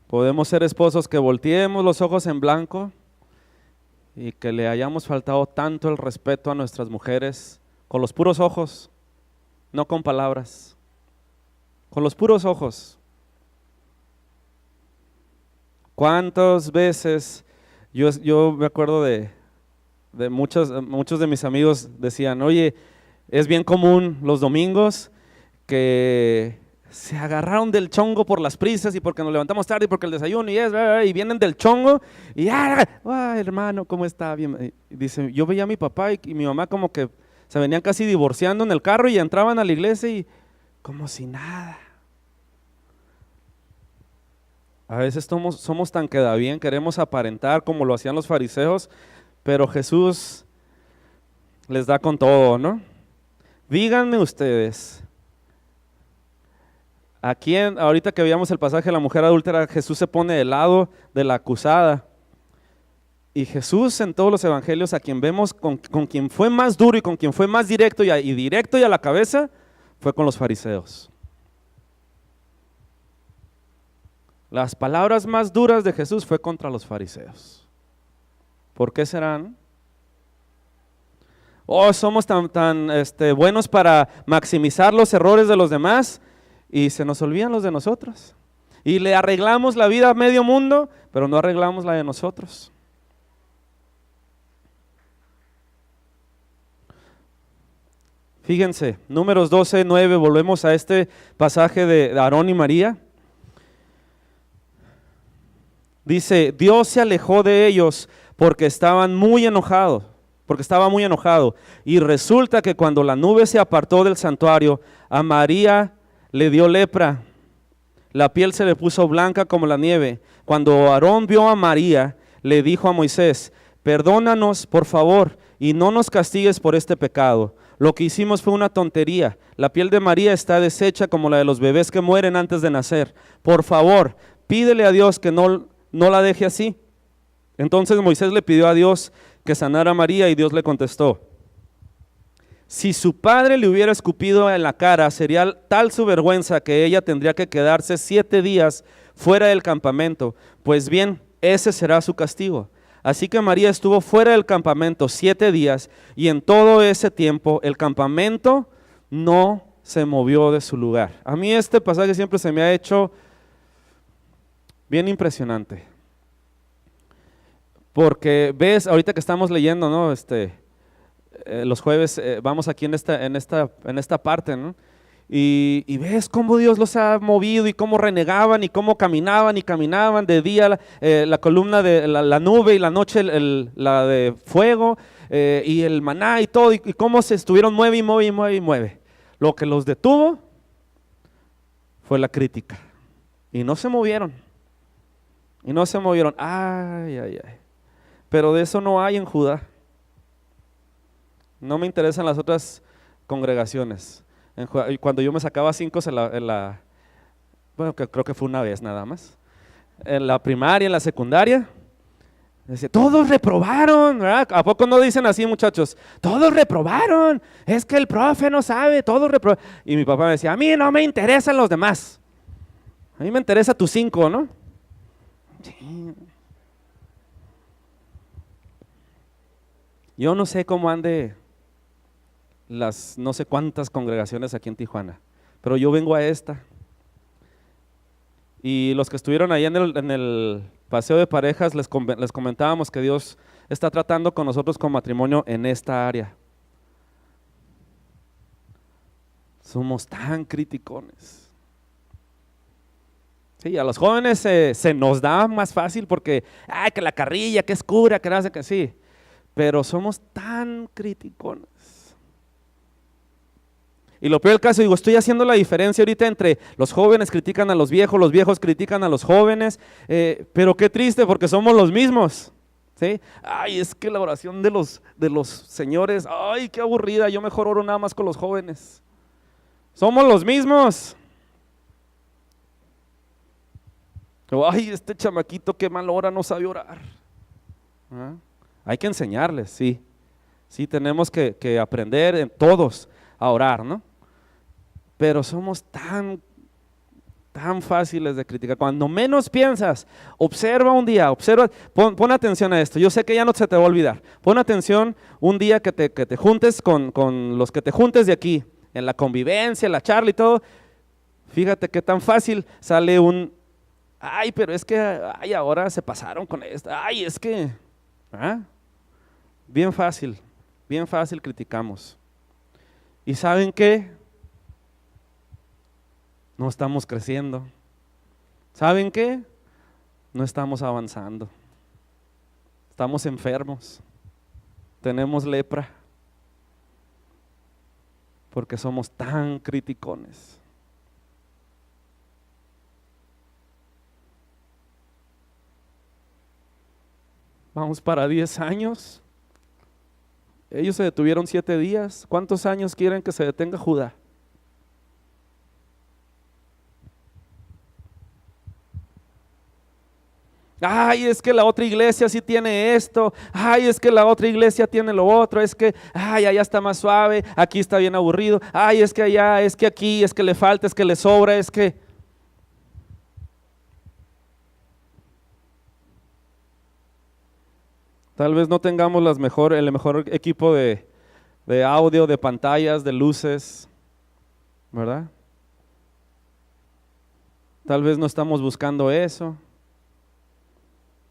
Podemos ser esposos que volteemos los ojos en blanco y que le hayamos faltado tanto el respeto a nuestras mujeres con los puros ojos, no con palabras, con los puros ojos. ¿Cuántas veces yo me acuerdo de muchos de mis amigos decían, oye, es bien común los domingos que se agarraron del chongo por las prisas y porque nos levantamos tarde y porque el desayuno y vienen del chongo y hermano, ¿cómo está? Bien. Y dice, yo veía a mi papá y mi mamá como que se venían casi divorciando en el carro y entraban a la iglesia y como si nada. A veces somos tan queda bien, queremos aparentar como lo hacían los fariseos, pero Jesús les da con todo, ¿no? Díganme ustedes, ¿a quién, ahorita que veíamos el pasaje de la mujer adúltera, Jesús se pone del lado de la acusada? Y Jesús en todos los evangelios, a quien vemos con quien fue más duro y con quien fue más directo y directo y a la cabeza, fue con los fariseos. Las palabras más duras de Jesús fue contra los fariseos. ¿Por qué serán? Somos tan buenos para maximizar los errores de los demás y se nos olvidan los de nosotros. Y le arreglamos la vida a medio mundo, pero no arreglamos la de nosotros. Fíjense, Números 12:9, volvemos a este pasaje de Aarón y María. Dice, Dios se alejó de ellos porque estaba muy enojado. Y resulta que cuando la nube se apartó del santuario, a María le dio lepra. La piel se le puso blanca como la nieve. Cuando Aarón vio a María, le dijo a Moisés, perdónanos por favor y no nos castigues por este pecado. Lo que hicimos fue una tontería. La piel de María está deshecha como la de los bebés que mueren antes de nacer. Por favor, pídele a Dios que no la deje así. Entonces Moisés le pidió a Dios que sanara a María y Dios le contestó, si su padre le hubiera escupido en la cara, sería tal su vergüenza que ella tendría que quedarse 7 días fuera del campamento. Pues bien, ese será su castigo. Así que María estuvo fuera del campamento 7 días y en todo ese tiempo el campamento no se movió de su lugar. A mí este pasaje siempre se me ha hecho bien impresionante. Porque ves, ahorita que estamos leyendo, ¿no? Los jueves vamos aquí en esta parte, ¿no? Y ves cómo Dios los ha movido y cómo renegaban y cómo caminaban de día la columna de la nube y la noche la de fuego y el maná y todo y cómo se estuvieron mueve. Lo que los detuvo fue la crítica y no se movieron. Ay. Pero de eso no hay en Judá. No me interesan las otras congregaciones. Cuando yo me sacaba 5 bueno, creo que fue una vez nada más. En la primaria, en la secundaria, Dice, todos reprobaron, ¿verdad? ¿A poco no dicen así, muchachos? Todos reprobaron, es que el profe no sabe, todos reprobaron. Y mi papá me decía, a mí no me interesan los demás, a mí me interesa tus 5, ¿no? Sí. Yo no sé cómo ande las no sé cuántas congregaciones aquí en Tijuana, pero yo vengo a esta. Y los que estuvieron ahí en el paseo de parejas, les comentábamos que Dios está tratando con nosotros con matrimonio en esta área. Somos tan criticones. Sí, a los jóvenes se nos da más fácil porque, ay, que la carrilla, que es cura, que hace que sí. Pero somos tan criticones. Y lo peor del caso, digo, estoy haciendo la diferencia ahorita entre los jóvenes critican a los viejos critican a los jóvenes, pero qué triste porque somos los mismos, ¿sí? Ay, es que la oración de los señores, ay, qué aburrida, yo mejor oro nada más con los jóvenes. Somos los mismos. Ay, este chamaquito qué mal ora, no sabe orar. ¿Ah? Hay que enseñarles, sí. Sí, tenemos que aprender todos a orar, ¿no? Pero somos tan fáciles de criticar. Cuando menos piensas, observa un día, pon atención a esto. Yo sé que ya no se te va a olvidar. Pon atención un día que te juntes con los que te juntes de aquí, en la convivencia, en la charla y todo. Fíjate qué tan fácil sale ay, pero es que, ay, ahora se pasaron con esto. Ay, es que, bien fácil criticamos. ¿Y saben qué? No estamos creciendo. ¿Saben qué? No estamos avanzando. Estamos enfermos. Tenemos lepra. Porque somos tan criticones. Vamos para 10 años. Ellos se detuvieron 7 días. ¿Cuántos años quieren que se detenga Judá? Ay, es que la otra iglesia sí tiene esto. Ay, es que la otra iglesia tiene lo otro. Es que, ay, allá está más suave. Aquí está bien aburrido. Ay, es que allá, es que aquí, es que le falta, es que le sobra, es que... Tal vez no tengamos el mejor equipo de audio, de pantallas, de luces, ¿verdad? Tal vez no estamos buscando eso.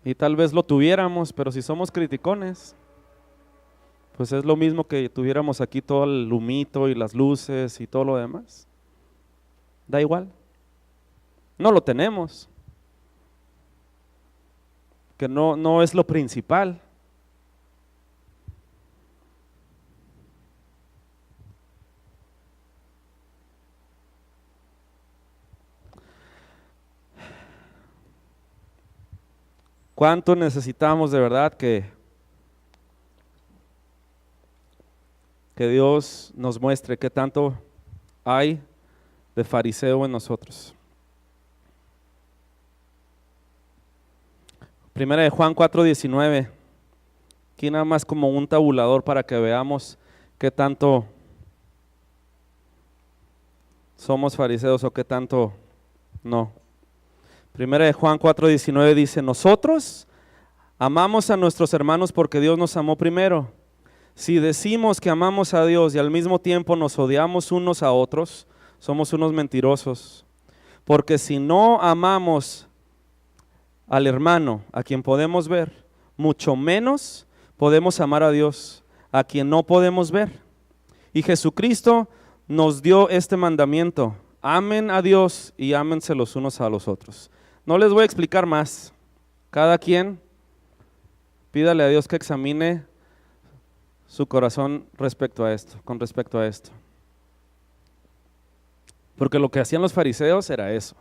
Y tal vez lo tuviéramos, pero si somos criticones, pues es lo mismo que tuviéramos aquí todo el humito y las luces y todo lo demás. Da igual. No lo tenemos. Que no es lo principal. ¿Cuánto necesitamos de verdad que Dios nos muestre qué tanto hay de fariseo en nosotros? Primera de Juan 4:19, aquí nada más como un tabulador para que veamos qué tanto somos fariseos o qué tanto no. Primera de Juan 4:19 dice, nosotros amamos a nuestros hermanos porque Dios nos amó primero. Si decimos que amamos a Dios y al mismo tiempo nos odiamos unos a otros, somos unos mentirosos. Porque si no amamos al hermano a quien podemos ver, mucho menos podemos amar a Dios a quien no podemos ver. Y Jesucristo nos dio este mandamiento: amen a Dios y ámense los unos a los otros. No les voy a explicar más. Cada quien pídale a Dios que examine su corazón con respecto a esto. Porque lo que hacían los fariseos era eso.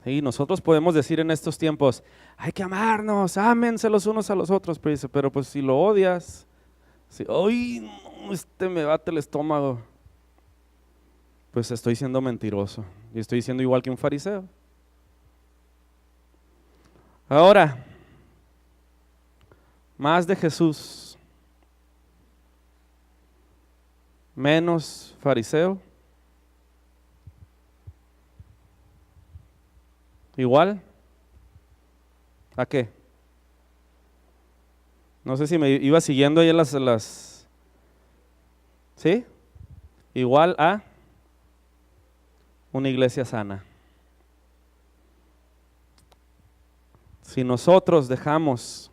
Y nosotros podemos decir en estos tiempos, hay que amarnos, ámense los unos a los otros, pero pues si lo odias, ay, no, me bate el estómago, pues estoy siendo mentiroso y estoy siendo igual que un fariseo. Ahora, Más de Jesús, menos fariseo. ¿Igual? ¿A qué? No sé si me iba siguiendo ahí en las... ¿Sí? Igual a una iglesia sana. Si nosotros dejamos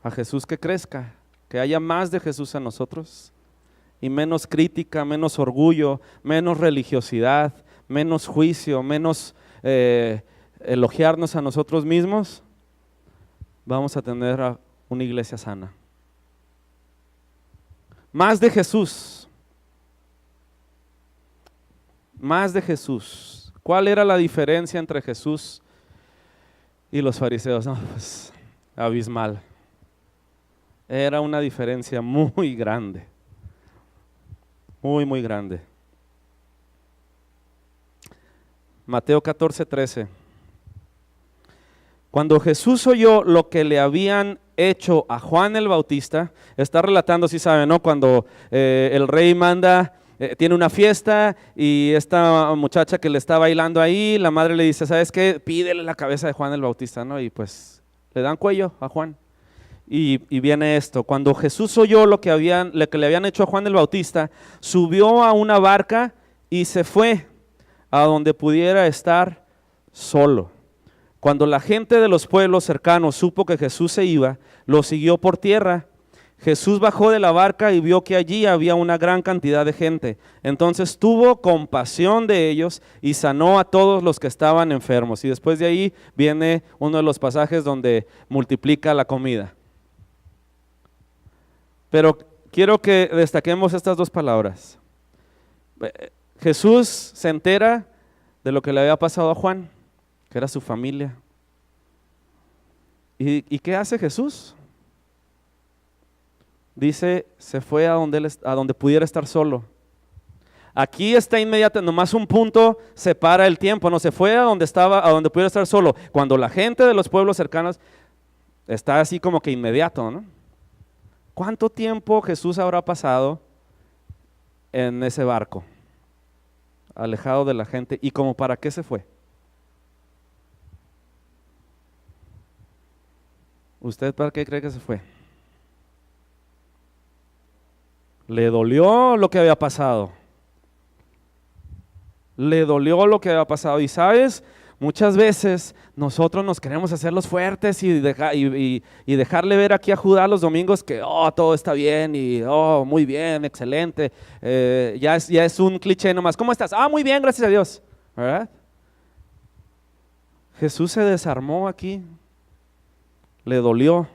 a Jesús que crezca, que haya más de Jesús en nosotros y menos crítica, menos orgullo, menos religiosidad, menos juicio, menos elogiarnos a nosotros mismos, vamos a tener una iglesia sana. Más de Jesús. Más de Jesús. ¿Cuál era la diferencia entre Jesús y los fariseos? No, pues abismal. Era una diferencia muy grande. Muy, muy grande. Mateo 14:13. Cuando Jesús oyó lo que le habían hecho a Juan el Bautista, está relatando, si saben, ¿no? Cuando el rey manda, tiene una fiesta y esta muchacha que le está bailando ahí, la madre le dice, ¿sabes qué? Pídele la cabeza de Juan el Bautista, ¿no? Y pues le dan cuello a Juan. Y viene esto: cuando Jesús oyó lo que le habían hecho a Juan el Bautista, subió a una barca y se fue a donde pudiera estar solo. Cuando la gente de los pueblos cercanos supo que Jesús se iba, lo siguió por tierra. Jesús bajó de la barca y vio que allí había una gran cantidad de gente. Entonces tuvo compasión de ellos y sanó a todos los que estaban enfermos. Y después de ahí viene uno de los pasajes donde multiplica la comida. Pero quiero que destaquemos estas dos palabras. Jesús se entera de lo que le había pasado a Juan, que era su familia. ¿Y qué hace Jesús? Dice, se fue a donde pudiera estar solo. Aquí está inmediato, nomás un punto separa el tiempo, no se fue a donde pudiera estar solo. Cuando la gente de los pueblos cercanos está así como que inmediato, ¿no? ¿Cuánto tiempo Jesús habrá pasado en ese barco, alejado de la gente? ¿Y como para qué se fue? ¿Usted para qué cree que se fue? Le dolió lo que había pasado. Le dolió lo que había pasado. Y sabes, muchas veces nosotros nos queremos hacer los fuertes y dejarle ver aquí a Judá los domingos que todo está bien y muy bien, excelente. Ya es un cliché nomás. ¿Cómo estás? Muy bien, gracias a Dios. ¿Verdad? Jesús se desarmó aquí. Le dolió.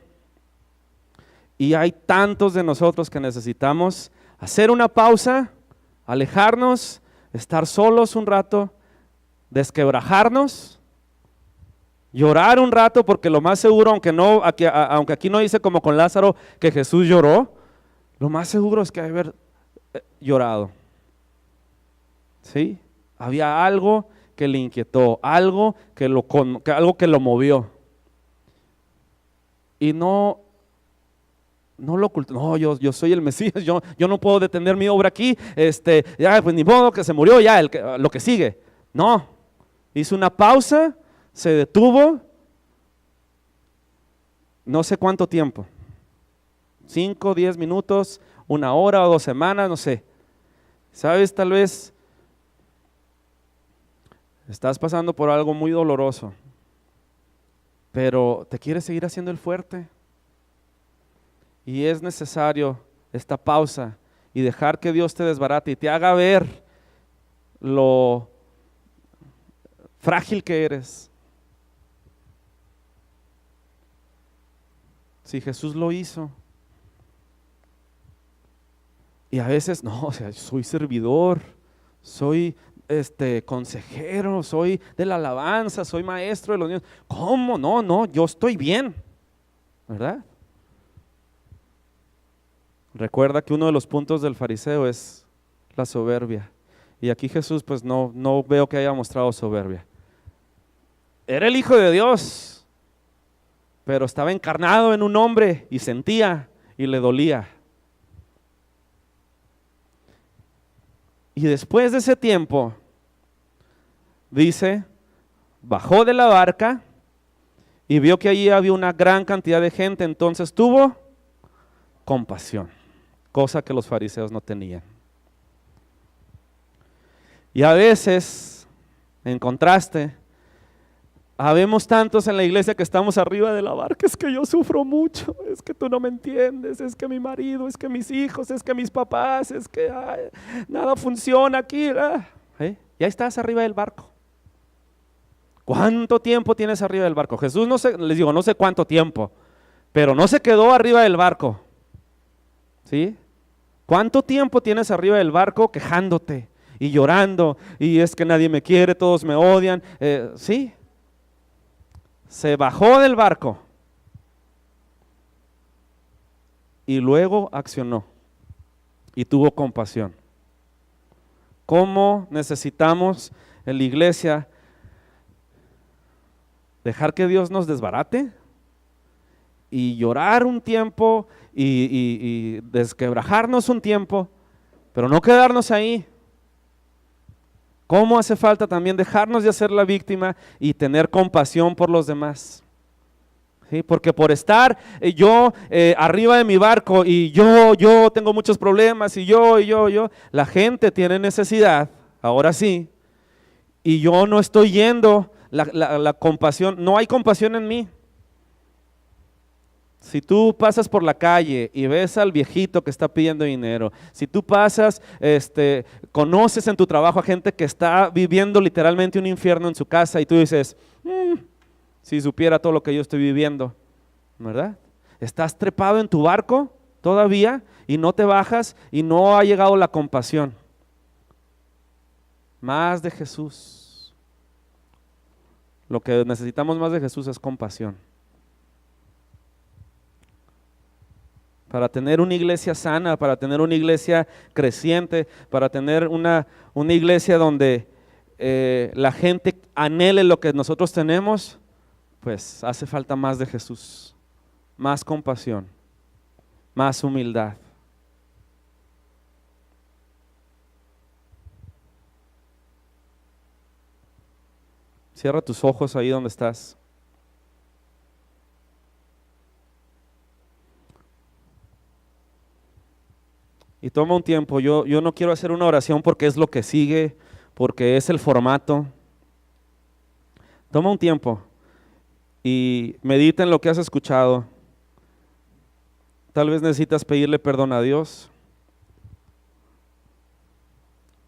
Y hay tantos de nosotros que necesitamos hacer una pausa, alejarnos, estar solos un rato, desquebrajarnos, llorar un rato, porque lo más seguro, aunque aquí no dice como con Lázaro que Jesús lloró, lo más seguro es que debe haber llorado. ¿Sí? Había algo que le inquietó, algo que lo movió. Y no lo ocultó. No, yo soy el Mesías, yo no puedo detener mi obra aquí, ya pues ni modo que se murió, ya lo que sigue. No, hizo una pausa, se detuvo, no sé cuánto tiempo, 5, 10 minutos, 1 hora o 2 semanas, no sé. Sabes, tal vez estás pasando por algo muy doloroso, pero te quieres seguir haciendo el fuerte. Y es necesario esta pausa y dejar que Dios te desbarate y te haga ver lo frágil que eres. Si Jesús lo hizo. Y a veces, soy servidor, soy consejero, soy de la alabanza, soy maestro de los niños. ¿Cómo? No, yo estoy bien, ¿verdad? Recuerda que uno de los puntos del fariseo es la soberbia. Y aquí Jesús pues no veo que haya mostrado soberbia. Era el Hijo de Dios. pero estaba encarnado en un hombre y sentía y le dolía. Y después de ese tiempo, dice, bajó de la barca y vio que allí había una gran cantidad de gente, entonces tuvo compasión, cosa que los fariseos no tenían. Y a veces, en contraste, habemos tantos en la iglesia que estamos arriba de la barca, es que yo sufro mucho, es que tú no me entiendes, es que mi marido, es que mis hijos, es que mis papás, es que nada funciona aquí. Ya estás arriba del barco. ¿Cuánto tiempo tienes arriba del barco? Jesús no sé, les digo, no sé cuánto tiempo, pero no se quedó arriba del barco. ¿Sí? ¿Cuánto tiempo tienes arriba del barco quejándote y llorando? Y es que nadie me quiere, todos me odian. Sí. Se bajó del barco y luego accionó y tuvo compasión. ¿Cómo necesitamos en la iglesia dejar que Dios nos desbarate y llorar un tiempo y desquebrajarnos un tiempo, pero no quedarnos ahí? ¿Cómo hace falta también dejarnos de hacer la víctima y tener compasión por los demás? ¿Sí? Porque por estar yo arriba de mi barco y yo tengo muchos problemas y yo, la gente tiene necesidad, ahora sí, y yo no estoy yendo, la compasión, no hay compasión en mí. Si tú pasas por la calle y ves al viejito que está pidiendo dinero, si tú pasas, conoces en tu trabajo a gente que está viviendo literalmente un infierno en su casa y tú dices, si supiera todo lo que yo estoy viviendo, ¿verdad? Estás trepado en tu barco todavía y no te bajas y no ha llegado la compasión. Más de Jesús. Lo que necesitamos más de Jesús es compasión. Para tener una iglesia sana, para tener una iglesia creciente, para tener una iglesia donde la gente anhele lo que nosotros tenemos, pues hace falta más de Jesús, más compasión, más humildad. Cierra tus ojos ahí donde estás. Y toma un tiempo, yo no quiero hacer una oración porque es lo que sigue, porque es el formato. Toma un tiempo y medita en lo que has escuchado. Tal vez necesitas pedirle perdón a Dios.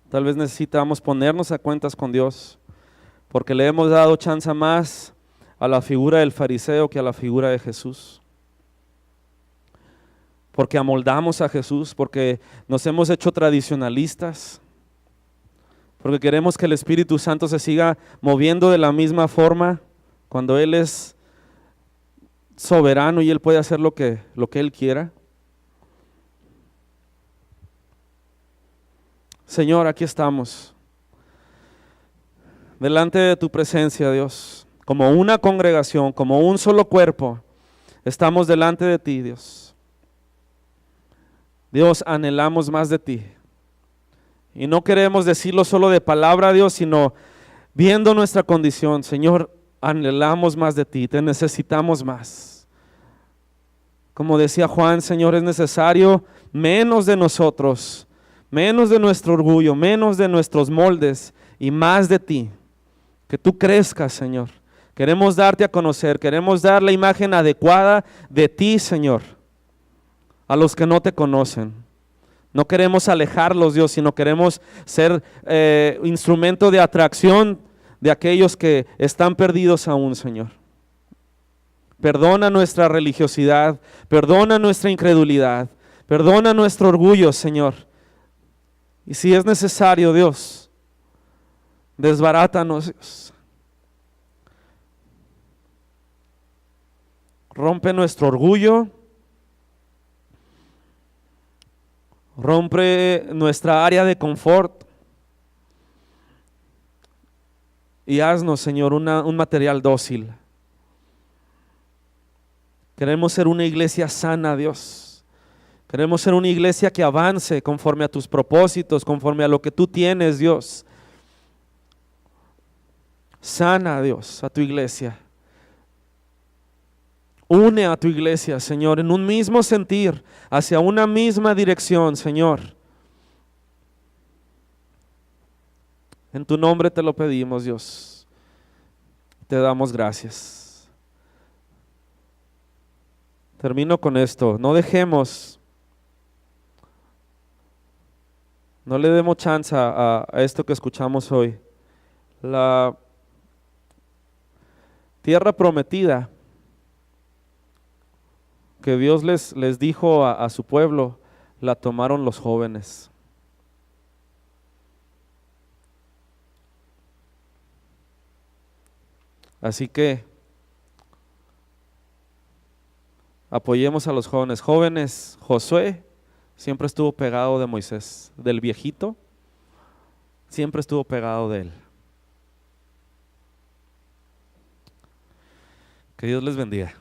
Tal vez necesitamos ponernos a cuentas con Dios, porque le hemos dado chance más a la figura del fariseo que a la figura de Jesús. Porque amoldamos a Jesús, porque nos hemos hecho tradicionalistas, porque queremos que el Espíritu Santo se siga moviendo de la misma forma cuando Él es soberano y Él puede hacer lo que Él quiera. Señor, aquí estamos, delante de tu presencia, Dios, como una congregación, como un solo cuerpo, estamos delante de ti, Dios. Dios, anhelamos más de ti. Y no queremos decirlo solo de palabra, Dios, sino viendo nuestra condición. Señor, anhelamos más de ti, te necesitamos más. Como decía Juan, Señor, es necesario menos de nosotros, menos de nuestro orgullo, menos de nuestros moldes y más de ti. Que tú crezcas, Señor. Queremos darte a conocer, queremos dar la imagen adecuada de ti, Señor, a los que no te conocen. No queremos alejarlos, Dios, sino queremos ser instrumento de atracción de aquellos que están perdidos aún, Señor. Perdona nuestra religiosidad, perdona nuestra incredulidad, perdona nuestro orgullo, Señor. Y si es necesario, Dios, desbarátanos, Dios. Rompe nuestro orgullo. Rompe nuestra área de confort y haznos, Señor, un material dócil. Queremos ser una iglesia sana, Dios. Queremos ser una iglesia que avance conforme a tus propósitos, conforme a lo que tú tienes, Dios. Sana, Dios, a tu iglesia. Une a tu iglesia, Señor, en un mismo sentir, hacia una misma dirección, Señor. En tu nombre te lo pedimos, Dios. Te damos gracias. Termino con esto. No le demos chance a esto que escuchamos hoy. La tierra prometida que Dios les dijo a su pueblo, la tomaron los jóvenes. Así que apoyemos a los jóvenes. Jóvenes, Josué siempre estuvo pegado de Moisés, del viejito, siempre estuvo pegado de él. Que Dios les bendiga.